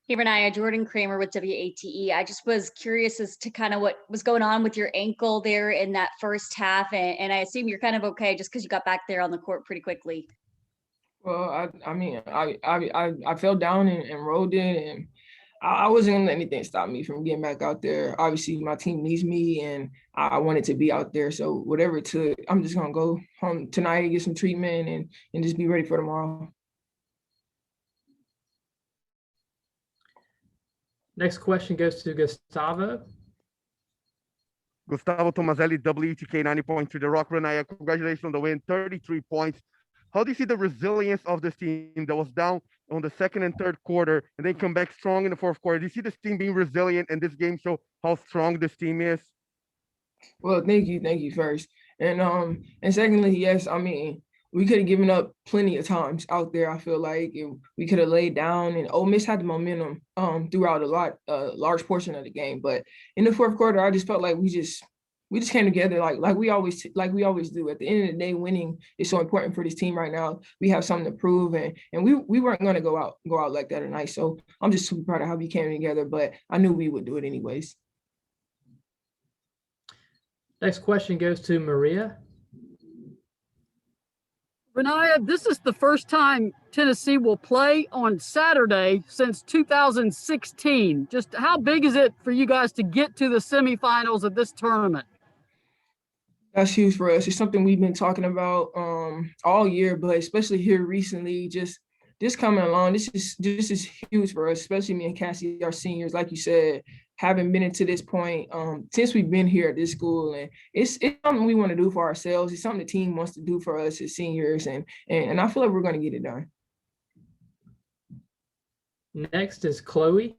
Hey, Rennia, Jordan Kramer with WATE. I just was curious as to kind of what was going on with your ankle there in that first half. And I assume you're kind of okay just because you got back there on the court pretty quickly. Well, I fell down and rolled it, and I wasn't gonna let anything stop me from getting back out there. Obviously, my team needs me, and I wanted to be out there. So whatever it took, I'm just gonna go home tonight and get some treatment and just be ready for tomorrow. Next question goes to Gustavo. Gustavo Tomazelli, WETK 90.3 The Rock. Rennia, congratulations on the win, 33 points. How do you see the resilience of this team that was down on the second and third quarter and then come back strong in the fourth quarter? Do you see this team being resilient and this game show how strong this team is? Well, thank you first, and secondly, yes, I mean we could have given up plenty of times out there. I feel like we could have laid down, and Ole Miss had the momentum throughout a large portion of the game, but in the fourth quarter, I just felt like we just came together like we always do. At the end of the day, winning is so important for this team right now. We have something to prove, and we weren't going to go out like that tonight. So I'm just super proud of how we came together, but I knew we would do it anyways. Next question goes to Maria. Rennia, this is the first time Tennessee will play on Saturday since 2016. Just how big is it for you guys to get to the semifinals of this tournament? That's huge for us. It's something we've been talking about all year, but especially here recently, just coming along. This is huge for us, especially me and Cassie, our seniors. Like you said, haven't been into this point since we've been here at this school, and it's something we want to do for ourselves. It's something the team wants to do for us as seniors, and I feel like we're going to get it done. Next is Chloe.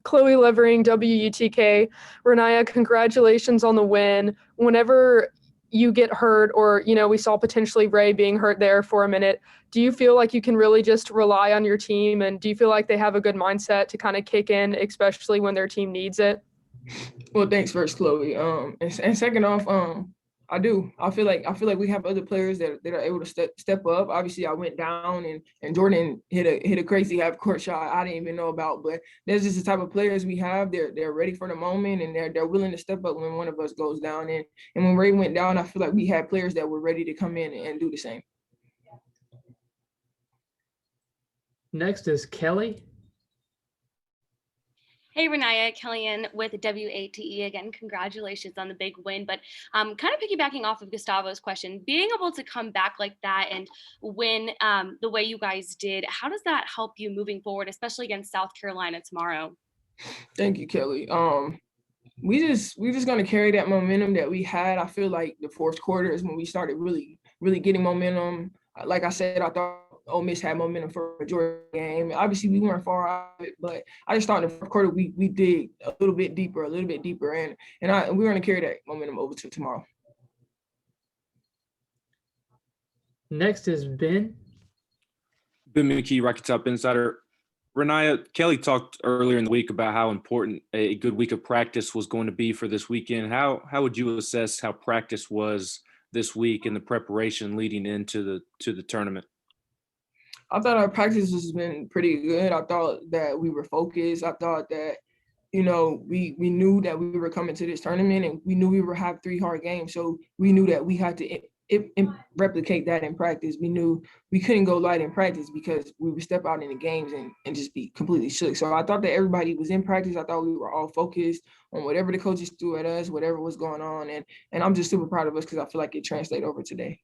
Chloe Levering, WUTK. Rennia, congratulations on the win. Whenever you get hurt, or, we saw potentially Ray being hurt there for a minute, do you feel like you can really just rely on your team? And do you feel like they have a good mindset to kind of kick in, especially when their team needs it? Well, thanks first, Chloe. And second off, I do. I feel like we have other players that are able to step up. Obviously, I went down and Jordan hit a crazy half court shot I didn't even know about. But there's just the type of players we have. They're ready for the moment, and they're willing to step up when one of us goes down. And when Ray went down, I feel like we had players that were ready to come in and do the same. Next is Kelly. Hey, Rennia, Kellyanne with WATE again. Congratulations on the big win. But kind of piggybacking off of Gustavo's question, being able to come back like that and win the way you guys did, how does that help you moving forward, especially against South Carolina tomorrow? Thank you, Kelly. We're just gonna carry that momentum that we had. I feel like the fourth quarter is when we started really getting momentum. Like I said, I thought Ole Miss had momentum for a majority of the game. Obviously, we weren't far out of it, but I just thought in the fourth quarter we dig a little bit deeper, and we're going to carry that momentum over to tomorrow. Next is Ben. Ben McKee, Rocky Top Insider. Rennia, Kelly talked earlier in the week about how important a good week of practice was going to be for this weekend. How would you assess how practice was this week and the preparation leading into the tournament? I thought our practice has been pretty good. I thought that we were focused. I thought that, we knew that we were coming to this tournament, and we knew we would have 3 hard games. So we knew that we had to replicate that in practice. We knew we couldn't go light in practice because we would step out in the games and just be completely shook. So I thought that everybody was in practice. I thought we were all focused on whatever the coaches threw at us, whatever was going on. And I'm just super proud of us because I feel like it translated over today.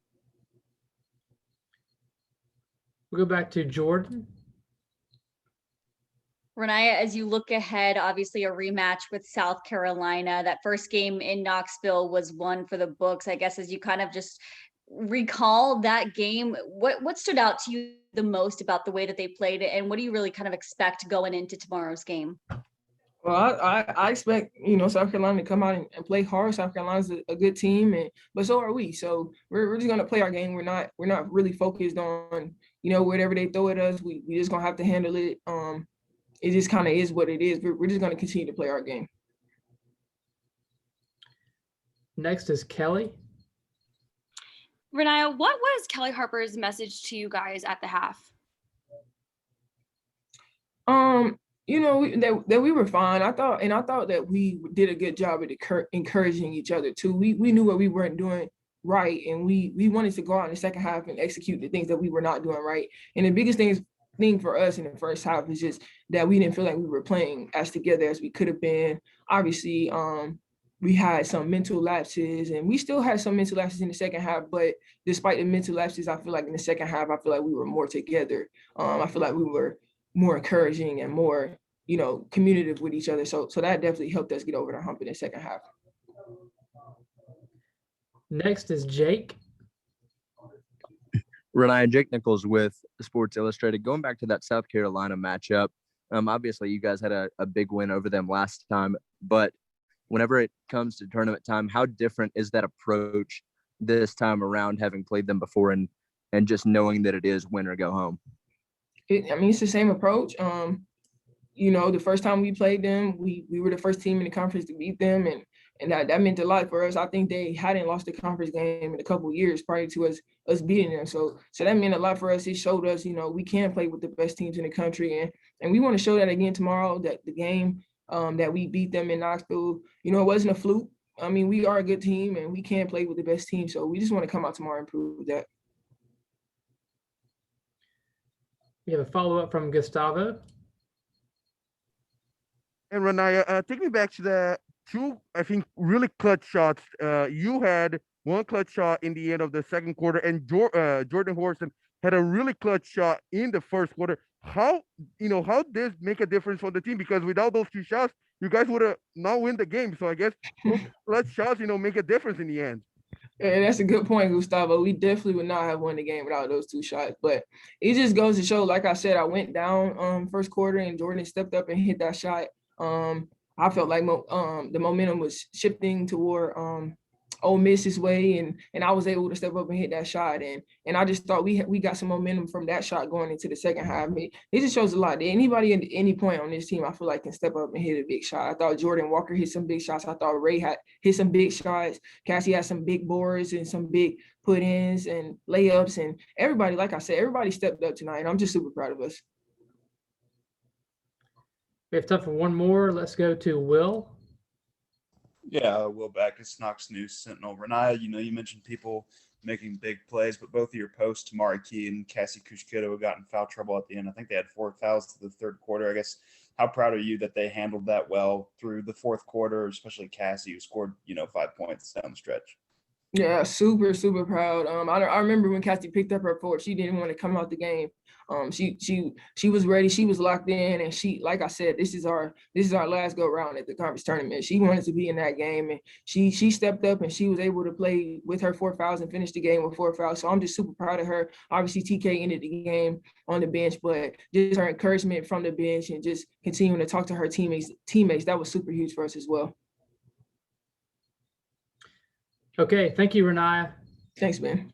We'll go back to Jordan. Rennia, as you look ahead, obviously a rematch with South Carolina. That first game in Knoxville was one for the books. I guess as you kind of just recall that game, what stood out to you the most about the way that they played it, and what do you really kind of expect going into tomorrow's game? Well, I expect, South Carolina to come out and play hard. South Carolina's a good team, but so are we. So we're just gonna play our game. We're not really focused on, whatever they throw at us. We just gonna have to handle it. It just kind of is what it is. We're just gonna continue to play our game. Next is Kelly. Rennia, what was Kelly Harper's message to you guys at the half? That we were fine. I thought that we did a good job at encouraging each other too. We knew what we weren't doing right, and we wanted to go out in the second half and execute the things that we were not doing right. And the biggest thing for us in the first half is just that we didn't feel like we were playing as together as we could have been. Obviously, we had some mental lapses, and we still had some mental lapses in the second half. But despite the mental lapses, I feel like in the second half, I feel like we were more together. I feel like we were more encouraging and more, communicative with each other. So that definitely helped us get over the hump in the second half. Next is Jake. Rennia, Jake Nichols with Sports Illustrated. Going back to that South Carolina matchup, obviously you guys had a big win over them last time, but whenever it comes to tournament time, how different is that approach this time around, having played them before and just knowing that it is win or go home? It's the same approach. The first time we played them, we were the first team in the conference to beat them, and that meant a lot for us. I think they hadn't lost a conference game in a couple of years prior to us beating them. So that meant a lot for us. It showed us, we can play with the best teams in the country, and we want to show that again tomorrow. That the game that we beat them in Knoxville, it wasn't a fluke. We are a good team, and we can play with the best team. So we just want to come out tomorrow and prove that. We have a follow-up from Gustavo. And Rennia, take me back to the two, I think, really clutch shots. You had one clutch shot in the end of the second quarter, and Jordan Horson had a really clutch shot in the first quarter. How this make a difference for the team? Because without those two shots, you guys would have not win the game. So I guess those clutch shots, make a difference in the end. Yeah, that's a good point, Gustavo. We definitely would not have won the game without those two shots. But it just goes to show, like I said, I went down first quarter and Jordan stepped up and hit that shot. I felt like the momentum was shifting toward Ole Miss's way, and I was able to step up and hit that shot. And I just thought we got some momentum from that shot going into the second half. It just shows a lot. Anybody at any point on this team, I feel like, can step up and hit a big shot. I thought Jordan Walker hit some big shots. I thought Ray had hit some big shots. Cassie had some big boards and some big put-ins and layups. And everybody, like I said, everybody stepped up tonight. And I'm just super proud of us. We have time for one more. Let's go to Will. Yeah, Will Backus, Knox News Sentinel. Rennia, you mentioned people making big plays, but both of your posts, Tamari Key and Cassie Kushkito, have gotten foul trouble at the end. I think they had 4 fouls to the third quarter. I guess, how proud are you that they handled that well through the fourth quarter, especially Cassie, who scored, 5 points down the stretch? Yeah, super, super proud. I remember when Cassie picked up her fourth, she didn't want to come out the game. She was ready. She was locked in, and she, like I said, this is our last go round at the conference tournament. She wanted to be in that game, and she stepped up and she was able to play with her 4 fouls and finish the game with 4 fouls. So I'm just super proud of her. Obviously, TK ended the game on the bench, but just her encouragement from the bench and just continuing to talk to her teammates, that was super huge for us as well. Okay, thank you, Rennia. Thanks, man.